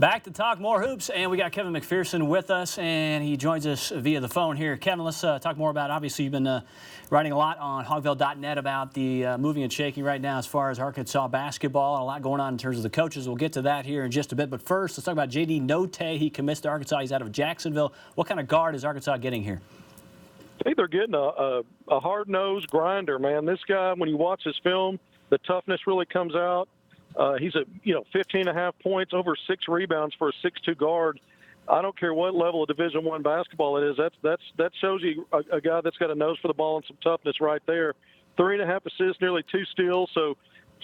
Back to talk more hoops, and we got Kevin McPherson with us, and he joins us via the phone here. Kevin, let's talk more about, obviously, you've been writing a lot on hogville.net about the moving and shaking right now as far as Arkansas basketball, and a lot going on in terms of the coaches. We'll get to that here in just a bit, but first, let's talk about J.D. Notte. He commits to Arkansas. He's out of Jacksonville. What kind of guard is Arkansas getting here? I think they're getting a hard-nosed grinder, man. This guy, when you watch his film, the toughness really comes out. He's at 15.5 points, over 6 rebounds for a 6'2" guard. I don't care what level of Division I basketball it is. That shows you a guy that's got a nose for the ball and some toughness right there. 3.5 assists, nearly 2 steals. So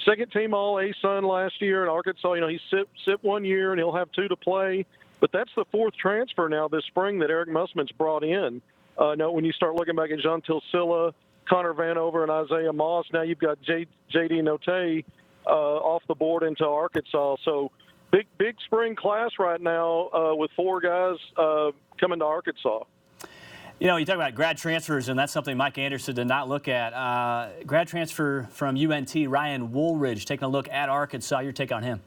second team All ASUN last year in Arkansas. He sit 1 year and he'll have 2 to play. But that's the 4th transfer now this spring that Eric Musselman's brought in. When you start looking back at Jean Tilsilla, Connor Vanover, and Isaiah Moss, now you've got J.D. Notte off the board into Arkansas. So big spring class right now with 4 guys coming to Arkansas. You talk about grad transfers, and that's something Mike Anderson did not look at. Grad transfer from UNT, Ryan Woolridge, taking a look at Arkansas. Your take on him?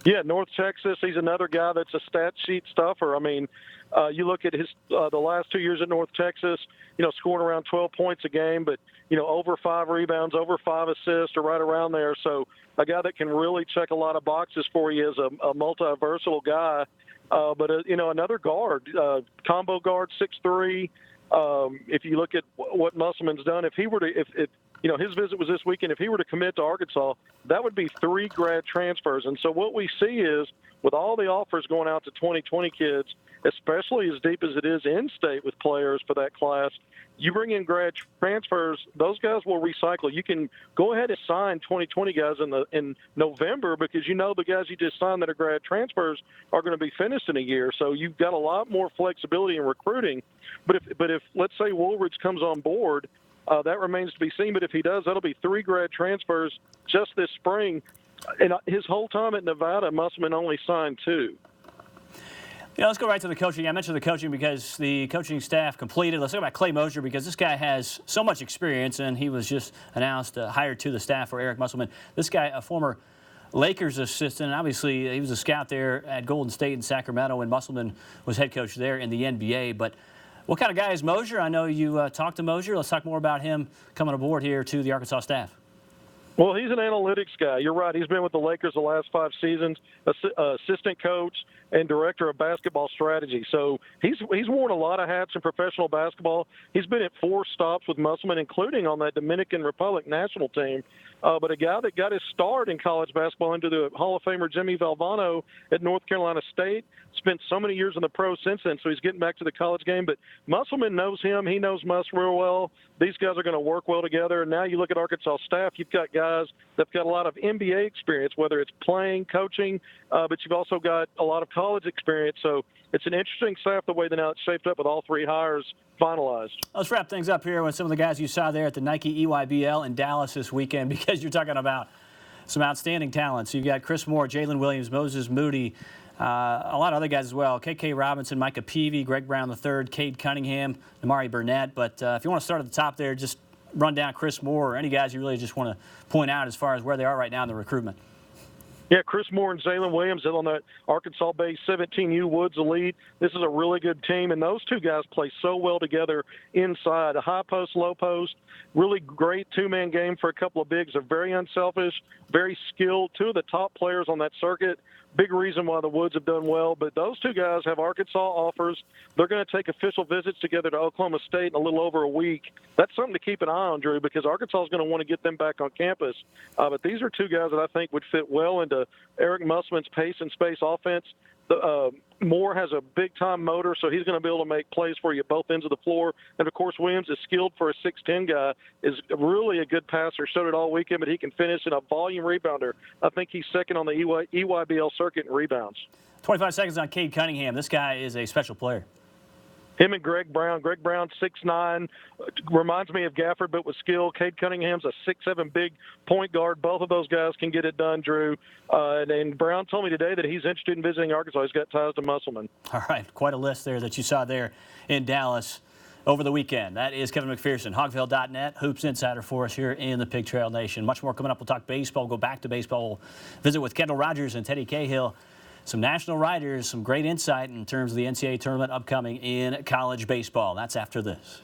Yeah, North Texas. He's another guy that's a stat sheet stuffer. I mean, you look at his the last 2 years at North Texas, scoring around 12 points a game, but, over 5 rebounds, over 5 assists, or right around there. So a guy that can really check a lot of boxes for you is a multi-versatile guy. But another guard, combo guard, 6'3". If you look at what Musselman's done, if he were to, his visit was this weekend. If he were to commit to Arkansas, that would be 3 grad transfers. And so what we see is, with all the offers going out to 2020 kids, especially as deep as it is in-state with players for that class, you bring in grad transfers, those guys will recycle. You can go ahead and sign 2020 guys in November because the guys you just signed that are grad transfers are going to be finished in a year. So you've got a lot more flexibility in recruiting. But if let's say Woolridge comes on board, that remains to be seen. But if he does, that'll be 3 grad transfers just this spring. And his whole time at Nevada, Musselman only signed 2. Let's go right to the coaching. I mentioned the coaching because the coaching staff completed. Let's talk about Clay Mosier because this guy has so much experience, and he was just announced hired to the staff for Eric Musselman. This guy, a former Lakers assistant, and obviously he was a scout there at Golden State in Sacramento when Musselman was head coach there in the NBA. But what kind of guy is Mosier? I know you talked to Mosier. Let's talk more about him coming aboard here to the Arkansas staff. Well, he's an analytics guy. You're right. He's been with the Lakers the last 5 seasons, assistant coach and director of basketball strategy. So he's worn a lot of hats in professional basketball. He's been at 4 stops with Musselman, including on that Dominican Republic national team. But a guy that got his start in college basketball under the Hall of Famer Jimmy Valvano at North Carolina State, spent so many years in the pros since then, so he's getting back to the college game. But Musselman knows him. He knows Muss real well. These guys are going to work well together. And now you look at Arkansas staff, you've got guys that've got a lot of NBA experience, whether it's playing, coaching, but you've also got a lot of college experience. So it's an interesting staff the way that now it's shaped up with all 3 hires finalized. Let's wrap things up here with some of the guys you saw there at the Nike EYBL in Dallas this weekend because you're talking about some outstanding talents. You've got Chris Moore, Jalen Williams, Moses Moody, a lot of other guys as well. KK Robinson, Micah Peavy, Greg Brown III, Cade Cunningham, Amari Burnett. But if you want to start at the top there, just run down Chris Moore or any guys you really just want to point out as far as where they are right now in the recruitment. Yeah, Chris Moore and Jalen Williams on that Arkansas-based 17U Woods Elite. This is a really good team, and those 2 guys play so well together inside. A high post, low post, really great 2-man game for a couple of bigs. They're very unselfish, very skilled, 2 of the top players on that circuit. Big reason why the Woods have done well. But those 2 guys have Arkansas offers. They're going to take official visits together to Oklahoma State in a little over a week. That's something to keep an eye on, Drew, because Arkansas is going to want to get them back on campus. But these are 2 guys that I think would fit well into Eric Musselman's pace and space offense. Moore has a big-time motor, so he's going to be able to make plays for you at both ends of the floor. And, of course, Williams is skilled for a 6'10" guy, is really a good passer, showed it all weekend, but he can finish in a volume rebounder. I think he's second on the EYBL circuit in rebounds. 25 seconds on Cade Cunningham. This guy is a special player. Him and Greg Brown. Greg Brown, 6'9", reminds me of Gafford, but with skill. Cade Cunningham's a 6'7" big point guard. Both of those guys can get it done, Drew. And Brown told me today that he's interested in visiting Arkansas. He's got ties to Musselman. All right, quite a list there that you saw there in Dallas over the weekend. That is Kevin McPherson, hogville.net, Hoops Insider for us here in the Pig Trail Nation. Much more coming up. We'll talk baseball, go back to baseball. We'll visit with Kendall Rogers and Teddy Cahill. some national writers, some great insight in terms of the NCAA tournament upcoming in college baseball. That's after this.